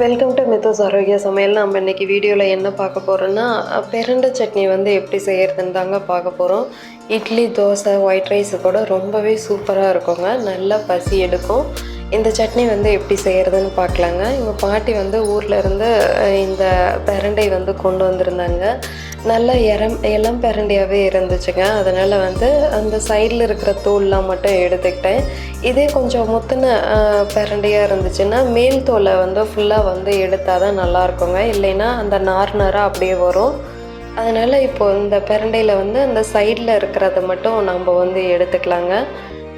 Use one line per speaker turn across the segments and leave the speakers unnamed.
Welcome to மித்துஸ் ஆரோக்கிய சமையல். நம்ம இன்றைக்கி வீடியோவில் என்ன பார்க்க போகிறோன்னா, பிரண்டை சட்னி வந்து எப்படி செய்கிறதுன்னு தாங்க பார்க்க போகிறோம். இட்லி, தோசை, ஒயிட் ரைஸு கூட ரொம்பவே சூப்பராக இருக்குங்க. நல்லா பசி எடுக்கும். இந்த சட்னி வந்து எப்படி செய்கிறதுன்னு பார்க்கலாங்க. எங்கள் பாட்டி வந்து ஊரில் இருந்து இந்த பிரண்டை வந்து கொண்டு வந்திருந்தாங்க. நல்லா இளம் பிரண்டையாகவே இருந்துச்சுங்க. அதனால் வந்து அந்த சைடில் இருக்கிற தோல்லாம் மட்டும் எடுத்துக்கிட்டேன். இதே கொஞ்சம் முத்தின பிரண்டையாக இருந்துச்சுன்னா மேல் தோலை வந்து ஃபுல்லாக வந்து எடுத்தால் தான் நல்லாயிருக்குங்க. இல்லைன்னா அந்த நாராக அப்படியே வரும். அதனால் இப்போது இந்த பிரண்டையில் வந்து அந்த சைடில் இருக்கிறத மட்டும் நம்ம வந்து எடுத்துக்கலாங்க.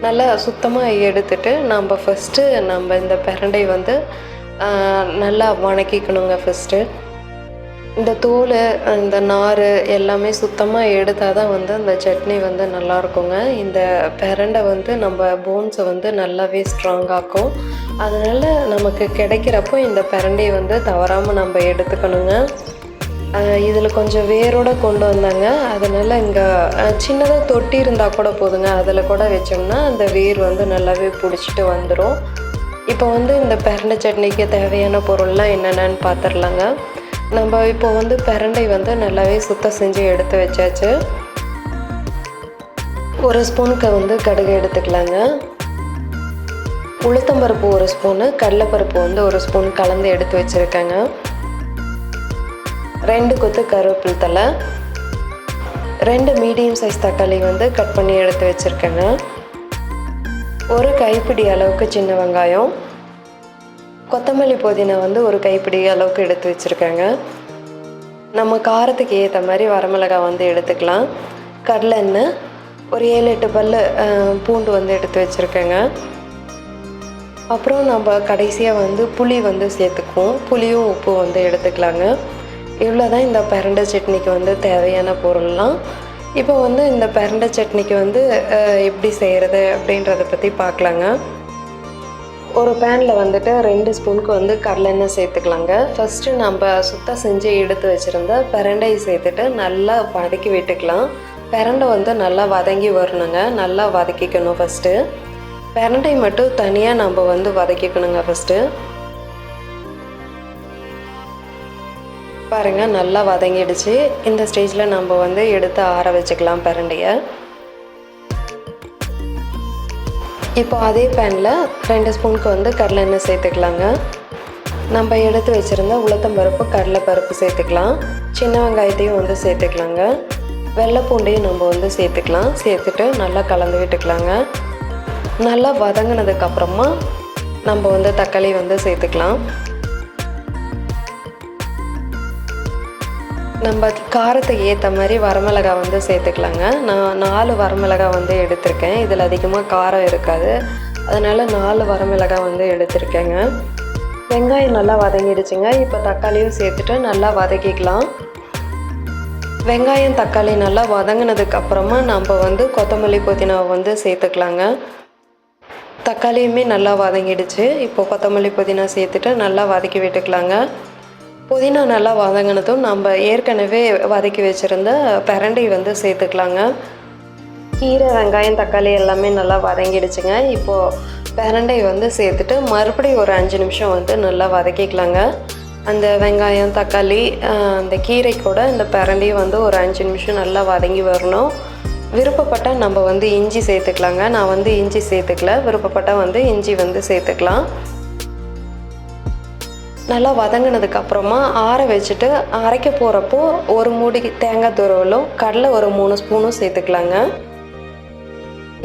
நல்லா சுத்தமாக எடுத்துட்டு நம்ம ஃபஸ்ட்டு இந்த பிரண்டை வந்து நல்லா வணக்கிக்கணுங்க. ஃபஸ்ட்டு இந்த தோல், இந்த நார் எல்லாமே சுத்தமாக எடுத்தால் தான் வந்து அந்த சட்னி வந்து நல்லாயிருக்குங்க. இந்த பிரண்டை வந்து நம்ம போன்ஸை வந்து நல்லாவே ஸ்ட்ராங்காக்கும். அதனால் நமக்கு கிடைக்கிறப்போ இந்த பிரண்டையை வந்து தவறாமல் நம்ம எடுத்துக்கணுங்க. இதில் கொஞ்சம் வேரோடு கொண்டு வந்தாங்க. அதனால் இங்கே சின்னதாக தொட்டி இருந்தால் கூட போதுங்க. அதில் கூட வச்சோம்னா அந்த வேர் வந்து நல்லாவே பிடிச்சிட்டு வந்துடும். இப்போ வந்து இந்த பிரண்டை சட்னிக்கு தேவையான பொருள்லாம் என்னென்னு பார்த்துடலாங்க. நம்ம இப்போ வந்து பிரண்டை வந்து நல்லாவே சுத்தம் செஞ்சு எடுத்து வச்சாச்சு. ஒரு ஸ்பூனுக்கு வந்து கடுகு எடுத்துக்கலாங்க. உளுத்தம்பருப்பு ஒரு ஸ்பூனு, கடலைப்பருப்பு வந்து ஒரு ஸ்பூன் கலந்து எடுத்து வச்சுருக்கேங்க. 2 கொத்து கருவேப்பிலை தழை, 2 மீடியம் சைஸ் தக்காளி வந்து கட் பண்ணி எடுத்து வச்சுருக்கேங்க. ஒரு கைப்பிடி அளவுக்கு சின்ன வெங்காயம், கொத்தமல்லி புதினா வந்து ஒரு கைப்பிடி அளவுக்கு எடுத்து வச்சுருக்கேங்க. நம்ம காரத்துக்கு ஏற்ற மாதிரி வரமிளகாய் வந்து எடுத்துக்கலாம். கடலை எண்ணெய், ஒரு 7-8 பல் பூண்டு வந்து எடுத்து வச்சுருக்கேங்க. அப்புறம் நம்ம கடைசியாக வந்து புளி வந்து சேர்த்துக்குவோம். புளியும் உப்பு வந்து எடுத்துக்கலாங்க. இவ்வளோ தான் இந்த பிரண்டை சட்னிக்கு வந்து தேவையான பொருள்லாம். இப்போ வந்து இந்த பிரண்டை சட்னிக்கு வந்து எப்படி செய்கிறது அப்படின்றத பற்றி பார்க்கலாங்க. ஒரு பேனில் வந்துட்டு 2 ஸ்பூனுக்கு வந்து கடலெண்ணெய் சேர்த்துக்கலாங்க. ஃபஸ்ட்டு நம்ம சுத்தம் செஞ்சு எடுத்து வச்சுருந்த பிரண்டையை சேர்த்துட்டு நல்லா வதக்கி விட்டுக்கலாம். பிரண்டை வந்து நல்லா வதங்கி வரணுங்க. நல்லா வதக்கிக்கணும். ஃபஸ்ட்டு பிரண்டை மட்டும் தனியாக நம்ம வந்து வதக்கிக்கணுங்க. ஃபஸ்ட்டு பாருங்கள், நல்லா வதங்கிடுச்சு. இந்த ஸ்டேஜில் நம்ம வந்து எடுத்து ஆற வச்சுக்கலாம் பிரண்டையை. இப்போ அதே பேனில் 2 ஸ்பூனுக்கு வந்து கடலை எண்ணெய் சேர்த்துக்கலாங்க. நம்ம எடுத்து வச்சுருந்த உளுத்தம்பருப்பு, கடலைப்பருப்பு சேர்த்துக்கலாம். சின்ன வெங்காயத்தையும் வந்து சேர்த்துக்கலாங்க. வெள்ளை பூண்டையும் நம்ம வந்து சேர்த்துக்கலாம். சேர்த்துட்டு நல்லா கலந்து விட்டுக்கலாங்க. நல்லா வதங்கினதுக்கப்புறமா நம்ம வந்து தக்காளி வந்து சேர்த்துக்கலாம். நம்ம காரத்துக்கு ஏற்ற மாதிரி வரமிளகாய் வந்து சேர்த்துக்கலாங்க. நான் 4 வரமிளகாய் வந்து எடுத்திருக்கேன். இதில் அதிகமாக காரம் இருக்காது. அதனால் 4 வரமிளகாய் வந்து எடுத்திருக்கேங்க. வெங்காயம் நல்லா வதங்கிடுச்சுங்க. இப்போ தக்காளியும் சேர்த்துட்டு நல்லா வதக்கிக்கலாம். வெங்காயம் தக்காளி நல்லா வதங்கினதுக்கப்புறமா நம்ம வந்து கொத்தமல்லி புதினாவை வந்து சேர்த்துக்கலாங்க. தக்காளியுமே நல்லா வதங்கிடுச்சு. இப்போ கொத்தமல்லி புதினா சேர்த்துட்டு நல்லா வதக்கி விட்டுக்கலாங்க. புதினா நல்லா வதங்கினதும் நம்ம ஏற்கனவே வதக்கி வச்சுருந்த பிரண்டை வந்து சேர்த்துக்கலாங்க. கீரை, வெங்காயம், தக்காளி எல்லாமே நல்லா வதங்கிடுச்சுங்க. இப்போது பிரண்டை வந்து சேர்த்துட்டு மறுபடியும் ஒரு 5 நிமிஷம் வந்து நல்லா வதக்கிக்கலாங்க. அந்த வெங்காயம், தக்காளி, அந்த கீரை கூட இந்த பிரண்டையும் வந்து ஒரு 5 நிமிஷம் நல்லா வதங்கி வரணும். விருப்பப்பட்டால் நம்ம வந்து இஞ்சி சேர்த்துக்கலாங்க. நான் வந்து இஞ்சி சேர்த்துக்கல. விருப்பப்பட்டால் வந்து இஞ்சி வந்து சேர்த்துக்கலாம். நல்லா வதங்கினதுக்கப்புறமா ஆற வச்சுட்டு அரைக்க போகிறப்போ ஒரு மூடி தேங்காய் துருவலும், கடலை ஒரு 3 ஸ்பூனும் சேர்த்துக்கலாங்க.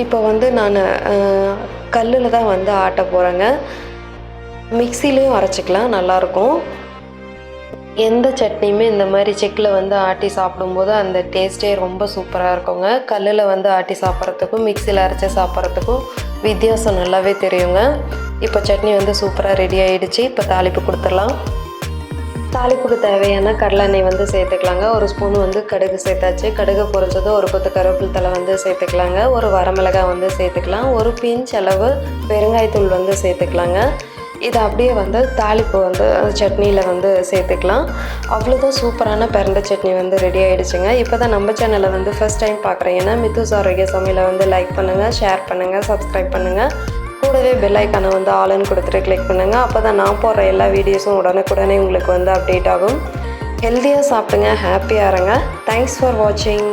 இப்போ வந்து நான் கல்லில் தான் வந்து ஆட்ட போகிறேங்க. மிக்சிலையும் அரைச்சிக்கலாம், நல்லாயிருக்கும். எந்த சட்னியுமே இந்த மாதிரி செக்கில் வந்து ஆட்டி சாப்பிடும்போது அந்த டேஸ்ட்டே ரொம்ப சூப்பராக இருக்குங்க. கல்லில் வந்து ஆட்டி சாப்பிட்றதுக்கும் மிக்சியில் அரைச்சி சாப்பிட்றதுக்கும் வித்தியாசம் நல்லாவே தெரியுங்க. இப்போ சட்னி வந்து சூப்பராக ரெடி ஆகிடுச்சு. இப்போ தாளிப்பு கொடுத்துடலாம். தாளிப்புக்கு தேவையான கடலை எண்ணெய் வந்து சேர்த்துக்கலாங்க. ஒரு ஸ்பூன் வந்து கடுகு சேர்த்தாச்சு. கடுகு பொரிச்சதும் ஒரு கொத்து கருவேப்பிலை தழை வந்து சேர்த்துக்கலாங்க. ஒரு வரமிளகாய் வந்து சேர்த்துக்கலாம். ஒரு பிஞ்ச் அளவு பெருங்காயத்தூள் வந்து சேர்த்துக்கலாங்க. இதை அப்படியே வந்து தாளிப்பு வந்து சட்னியில் வந்து சேர்த்துக்கலாம். அவ்வளோதான், சூப்பரான பிரண்டை சட்னி வந்து ரெடி ஆகிடுச்சுங்க. இப்போ தான் நம்ம சேனலை வந்து ஃபஸ்ட் டைம் பார்க்குறீங்கன்னா மித்துஸ் ஆரோக்கிய சமையலை வந்து லைக் பண்ணுங்கள், ஷேர் பண்ணுங்கள், சப்ஸ்கிரைப் பண்ணுங்கள். கூடவே பெல் ஐக்கானை வந்து ஆல்னு கொடுத்துட்டு கிளிக் பண்ணுங்கள். அப்போ தான் நான் போடுற எல்லா வீடியோஸும் உடனுக்குடனே உங்களுக்கு வந்து அப்டேட் ஆகும். ஹெல்த்தியாக சாப்பிடுங்க, ஹாப்பியாக இருங்க. தேங்க்ஸ் ஃபார் வாட்சிங்.